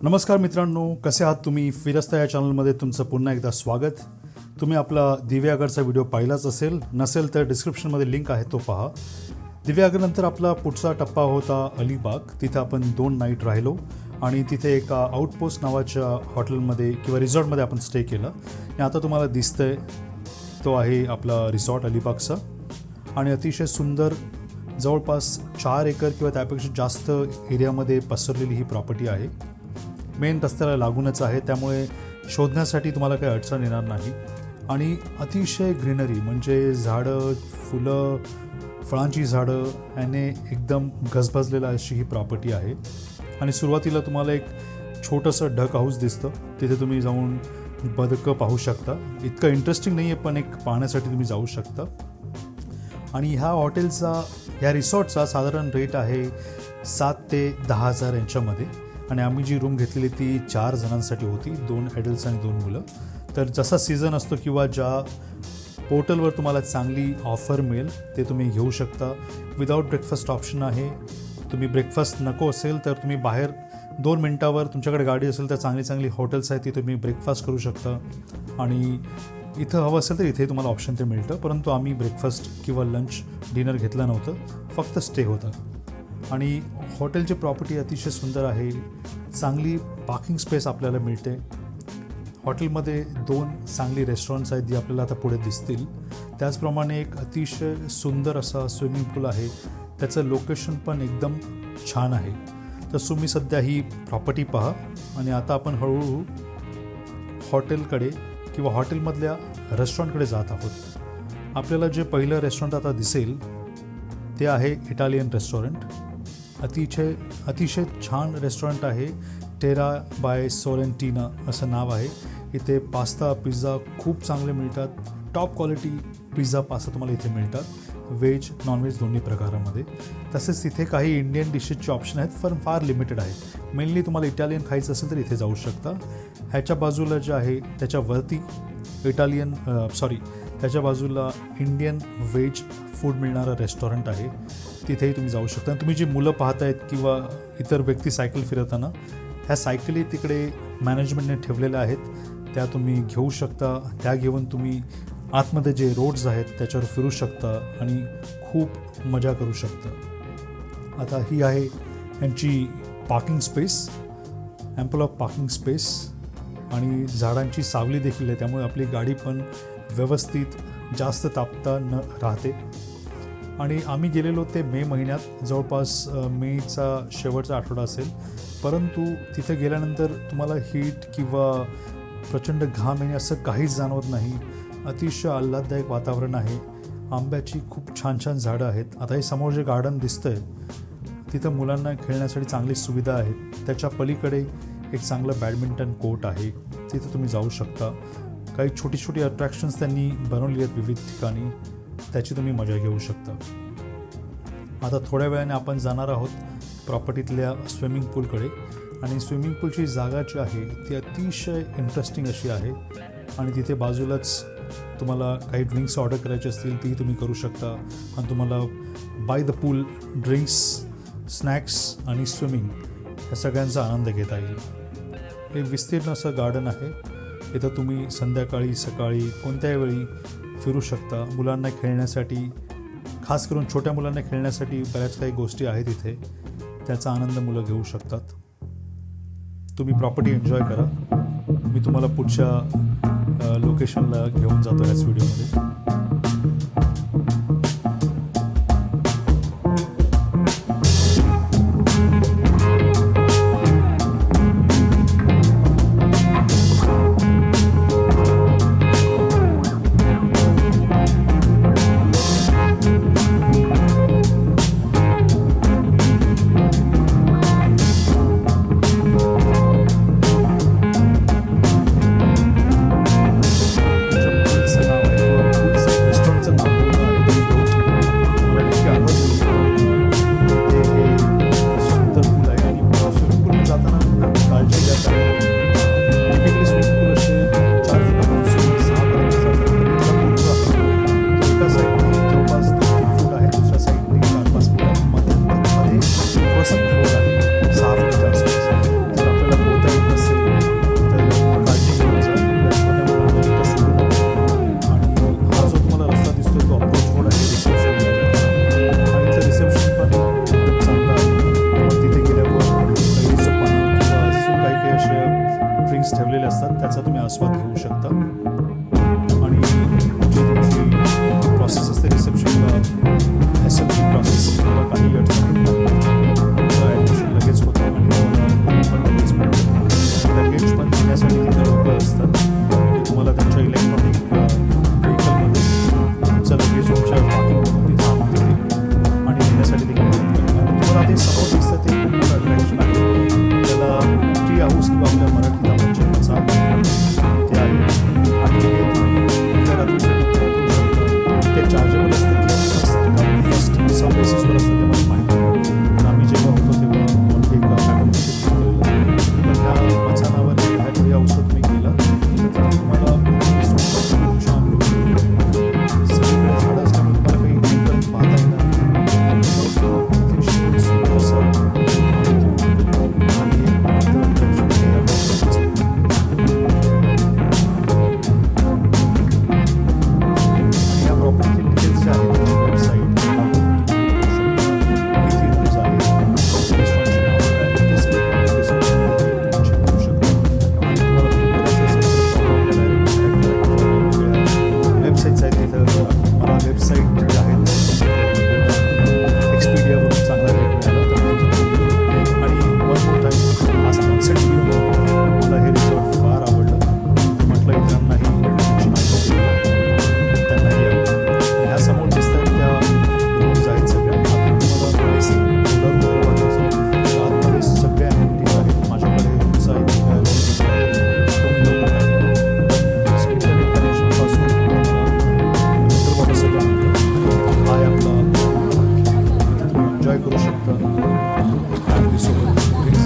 नमस्कार मित्रांनो, कसे आहात तुम्ही? फिरस्ता या चॅनलमध्ये तुमचं पुन्हा एकदा स्वागत. तुम्ही आपला दिव्यागडचा व्हिडिओ पाहिलाच असेल, नसेल तर डिस्क्रिप्शनमध्ये लिंक आहे तो पहा. दिव्यागडनंतर आपला पुढचा टप्पा होता अलिबाग. तिथे आपण 2 नाईट राहिलो आणि तिथे एका आउटपोस्ट नावाच्या हॉटेलमध्ये किंवा रिसॉर्टमध्ये आपण स्टे केलं. आणि आता तुम्हाला दिसतंय तो आहे आपला रिसॉर्ट अलिबागचा आणि अतिशय सुंदर, जवळपास 4 एकर किंवा त्यापेक्षा जास्त एरियामध्ये पसरलेली ही प्रॉपर्टी आहे. मेन रस्त्याला लागूनच आहे, त्यामुळे शोधण्यासाठी तुम्हाला काही अडचण येणार नाही. आणि अतिशय ग्रीनरी, म्हणजे झाडं, फुलं, फळांची झाडं याने एकदम गजबजलेला अशी ही प्रॉपर्टी आहे. आणि सुरुवातीला तुम्हाला एक छोटंसं डक हाऊस दिसतं, तिथे तुम्ही जाऊन बदकं पाहू शकता. इतकं इंटरेस्टिंग नाही आहे, पण एक पाहण्यासाठी तुम्ही जाऊ शकता. आणि ह्या रिसॉर्टचा साधारण रेट आहे 7 ते 10 हजार यांच्यामध्ये. आणि आम्ही जी रूम घेतलेली ती 4 जणांसाठी होती, 2 ॲडल्ट्स आणि 2 मुलं. तर जसा सीझन असतो किंवा ज्या पोर्टलवर तुम्हाला चांगली ऑफर मिळेल ते तुम्ही घेऊ शकता. विदाऊट ब्रेकफास्ट ऑप्शन आहे. तुम्ही ब्रेकफास्ट नको असेल तर तुम्ही बाहेर 2 मिनटावर, तुमच्याकडे गाडी असेल तर चांगली चांगली हॉटेल्स आहेत, ती तुम्ही ब्रेकफास्ट करू शकता. आणि इथं हवं असेल तर इथे तुम्हाला ऑप्शन ते मिळतं. परंतु आम्ही ब्रेकफास्ट किंवा लंच डिनर घेतलं नव्हतं, फक्त स्टे होता. आणि हॉटेलची प्रॉपर्टी अतिशय सुंदर आहे. चांगली पार्किंग स्पेस आपल्याला मिळते. हॉटेलमध्ये 2 चांगली रेस्टॉरंट्स आहेत, जी आपल्याला आता पुढे दिसतील. त्याचप्रमाणे एक अतिशय सुंदर असा स्विमिंग पूल आहे. त्याचं लोकेशन पण एकदम छान आहे. तर तुम्ही सध्या ही प्रॉपर्टी पहा. आणि आता आपण हळूहळू हॉटेलकडे किंवा हॉटेलमधल्या रेस्टॉरंटकडे जात आहोत. आपल्याला जे पहिलं रेस्टॉरंट आता दिसेल ते आहे इटालियन रेस्टॉरंट. अतिशय छान रेस्टॉरंट आहे. टेरा बाय सोरेंटिना असं नाव आहे. इथे पास्ता, पिझ्झा खूप चांगले मिळतात. टॉप क्वालिटी पिझ्झा, पास्ता तुम्हाला इथे मिळतात, व्हेज नॉनव्हेज दोन्ही प्रकारामध्ये. तसेच तिथे काही इंडियन डिशेसचे ऑप्शन आहेत, पण फार लिमिटेड आहेत. मेनली तुम्हाला इटालियन खायचं असेल तर इथे जाऊ शकता. ह्याच्या बाजूला जे आहे त्याच्यावरती त्याच्या बाजूला इंडियन व्हेज फूड मिळणारं रेस्टॉरंट आहे, तिथेही तुम्ही जाऊ शकता. तुम्ही जी मुलं पाहतायत किंवा इतर व्यक्ती सायकल फिरवताना, ह्या सायकली तिकडे मॅनेजमेंटने ठेवलेल्या आहेत, त्या तुम्ही घेऊ शकता. त्या घेऊन तुम्ही आतमध्ये जे रोड्स आहेत त्याच्यावर फिरू शकता आणि खूप मजा करू शकता. आता ही आहे यांची parking space, ample of parking space. आणि झाडांची सावली देखील आहे, त्यामुळे आपली गाडी पण व्यवस्थित जास्त तापता न राहते. आणि आम्ही गेलेलो ते मे महिन्यात, जवळपास मेचा शेवटचा आठवडा असेल. परंतु तिथे गेल्यानंतर तुम्हाला हीट किंवा प्रचंड घाम येणे असं काहीच जाणवत नाही. अतिशय आल्हाददायक वातावरण आहे. आंब्याची खूप छान छान झाडं आहेत. आता हे समोर जे गार्डन दिसतंय तिथं मुलांना खेळण्यासाठी चांगली सुविधा आहे. त्याच्या पलीकडे एक चांगलं बॅडमिंटन कोर्ट आहे, तिथे तुम्ही जाऊ शकता. काही छोटी छोटी अट्रॅक्शन्स त्यांनी बनवली आहेत विविध ठिकाणी, त्याची तुम्ही मजा घेऊ शकता. आता थोड्या वेळाने आपण जाणार आहोत प्रॉपर्टीतल्या स्विमिंग पूलकडे. आणि स्विमिंग पूलची जागा जी आहे ती अतिशय इंटरेस्टिंग अशी आहे. आणि तिथे बाजूलाच तुम्हाला काही ड्रिंक्स ऑर्डर करायचे असतील ती तुम्ही करू शकता. आणि तुम्हाला by the pool drinks, snacks आणि स्विमिंग या सगळ्यांचा आनंद घेता येईल. हे विस्तीर्ण असं गार्डन आहे. इथं तुम्ही संध्याकाळी, सकाळी कोणत्याही वेळी फिरू शकता. मुलांना खेळण्यासाठी, खास करून छोट्या मुलांना खेळण्यासाठी बऱ्याच काही गोष्टी आहेत इथे, त्याचा आनंद मुलं घेऊ शकतात. तुम्ही प्रॉपर्टी एन्जॉय करा. मी तुम्हाला पुढच्या लोकेशनला घेऊन जातो याच व्हिडिओमध्ये. ठेवलेले असतात त्याचा तुम्ही आस्वाद घेऊ शकता. आणि जी तुमची प्रोसेस असते रिसेप्शनला SMG प्रोसेस किंवा काही अडचणी तुमचं ॲडमिशन लगेच होतं आणि तुम्हाला पण लगेच मिळतं. लगेज पण देण्यासाठी तिथे लोक असतात ते तुम्हाला त्यांच्या इलेक्ट्रॉनिक व्हेकलमध्ये तुमचं लगेज तुमच्या पार्किंगमधून तिथे आणून देतील आणि देण्यासाठी देखील मदत करतात. आणि तुम्हाला ते समोर दिसतं ते खूप मोठं अट्रॅक्शन आहे. त्याला टी हाऊस किंवा आपल्या मराठीत आपण जन्मचा ते आहे. आणि हे तुम्ही एका रात्रीसाठी करू शकता. ते चार्जेबल असतं की फर्स्ट सम बेसिसवर असतं ते मला माहिती आहे. पण आम्ही जेव्हा होतो तेव्हा एक फॅमिली केलेलं पण ह्या मचानावर ह्या टी हाऊसवर तुम्ही गेला तर तुम्हाला खूप छान सगळीकडे झाडं असल्यामुळे तुम्हाला काही इकडून पाहता येणार अतिशय सुंदर असं आणि या प्रॉपर्टी डिटेल्स जे आहेत त्याची वेबसाईट किती रूम्स आहेत रेस्टॉरंटचे नाव काय आहे ते सगळं चेक करू शकता. आणि तुम्हाला करायचं असेल तर वेगवेगळ्या वेबसाईट्स आहेत तिथं मला वेबसाईट जे आहेत एक्सपीडियावरून चांगला रेट मिळाला तर मी तिथे आणि वन मोर टाईम आज कॉन्सेप्ट घेऊन मला हे रिसॉर्ट फार आवडलं. म्हटलं इतरांनाही त्याची माहिती दिली त्यांनाही आवडलं. आणि ह्या समोर दिसतात त्या रूम्स आहेत सगळ्या. आतून तुम्हाला बेसिक थोडं रूम वाटत असेल तर आतमध्ये सगळ्या ॲक्टिव्हिटीज आहेत. माझ्याकडे रूम्स आहेत तुम्ही लोक नाही इंटरनेट कनेक्शनपासून नंतर सगळं हा आपला तुम्ही एन्जॉय करू शकता फॅमिलीसोबत.